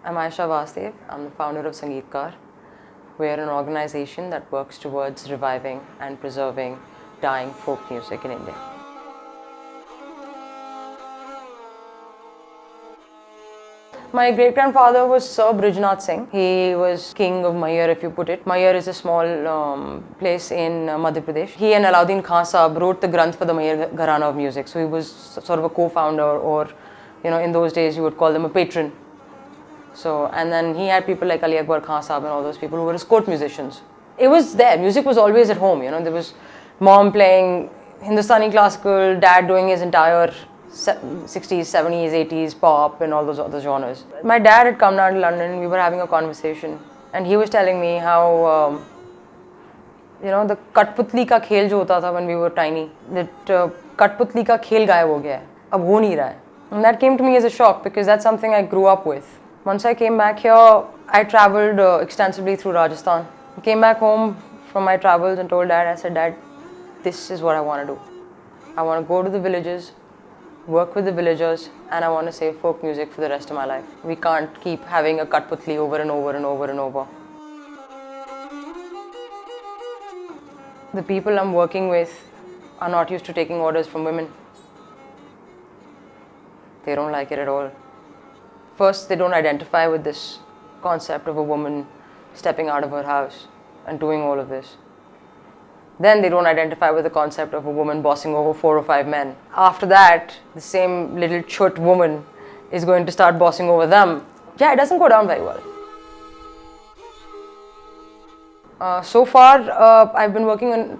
I'm Ayesha Vasdev. I'm the founder of Sangeetcar. We are an organization that works towards reviving and preserving dying folk music in India. My great-grandfather was Sir Brijnath Singh. He was king of Mayer, if you put it. Mayer is a small place in Madhya Pradesh. He and Alauddin Khan Sahib wrote the Granth for the Mayer Gharana of music. So he was sort of a co-founder, or in those days you would call them a patron. So, and then he had people like Ali Akbar Khan Sahib and all those people who were his court musicians. It was there. Music was always at home. There was mom playing Hindustani classical, dad doing his entire 60s, 70s, 80s pop and all those other genres. My dad had come down to London. We were having a conversation, and he was telling me how the Katputli ka khel jo hota tha when we were tiny, that Katputli ka khel gayab ho gaya hai, ab ho nahi raha hai. And that came to me as a shock because that's something I grew up with. Once I came back here, I travelled extensively through Rajasthan. I came back home from my travels and told Dad, I said, Dad, this is what I want to do. I want to go to the villages, work with the villagers, and I want to save folk music for the rest of my life. We can't keep having a Katputli over and over and over and over. The people I'm working with are not used to taking orders from women. They don't like it at all. First, they don't identify with this concept of a woman stepping out of her house and doing all of this. Then they don't identify with the concept of a woman bossing over 4 or 5 men. After that, the same little chut woman is going to start bossing over them. Yeah, it doesn't go down very well. So far, I've been working in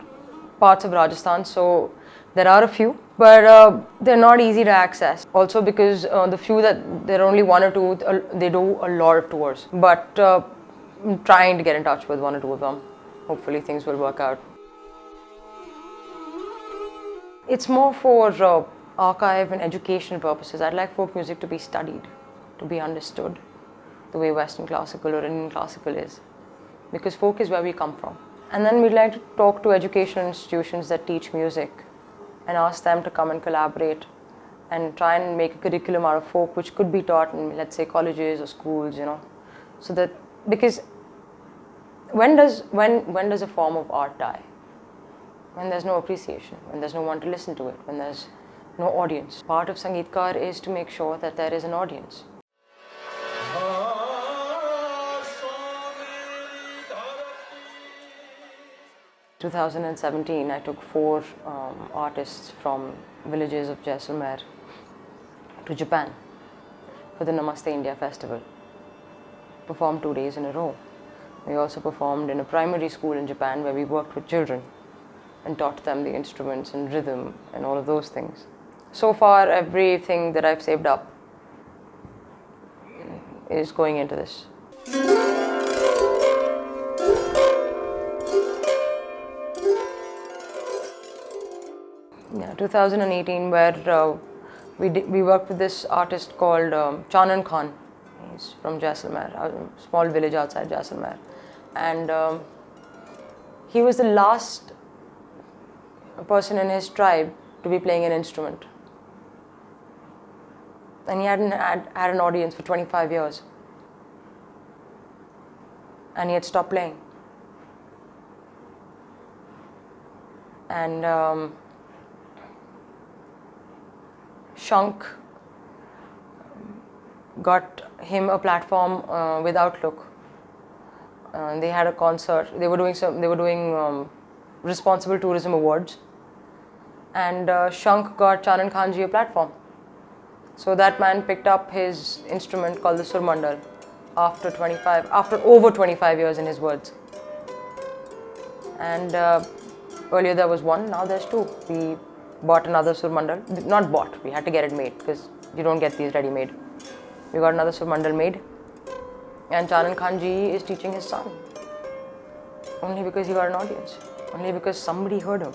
parts of Rajasthan, so there are a few, but they're not easy to access. Also because the few that there are only 1 or 2, they do a lot of tours. But I'm trying to get in touch with 1 or 2 of them. Hopefully things will work out. It's more for archive and education purposes. I'd like folk music to be studied, to be understood, the way Western classical or Indian classical is. Because folk is where we come from. And then we'd like to talk to educational institutions that teach music and ask them to come and collaborate and try and make a curriculum out of folk which could be taught in, let's say, colleges or schools, so that, because when does a form of art die? When there's no appreciation, when there's no one to listen to it, when there's no audience. Part of Sangeetkar is to make sure that there is an audience. In 2017, I took 4 artists from villages of Jaisalmer to Japan for the Namaste India festival. Performed 2 days in a row. We also performed in a primary school in Japan where we worked with children and taught them the instruments and rhythm and all of those things. So far, everything that I've saved up is going into this. Yeah, 2018, where we worked with this artist called Chanan Khan. He's from Jaisalmer, a small village outside Jaisalmer, and he was the last person in his tribe to be playing an instrument, and he hadn't had an audience for 25 years, and he had stopped playing. And Shank got him a platform with Outlook. They had a concert. They were doing Responsible Tourism Awards, and Shank got Chanan Khanji a platform. So that man picked up his instrument called the Surmandal after over 25 years, in his words. And earlier there was 1, now there's 2. We bought another Surmandal. Not bought, we had to get it made because you don't get these ready-made. We got another Surmandal made, and Chanan Khanji is teaching his son. Only because he got an audience. Only because somebody heard him.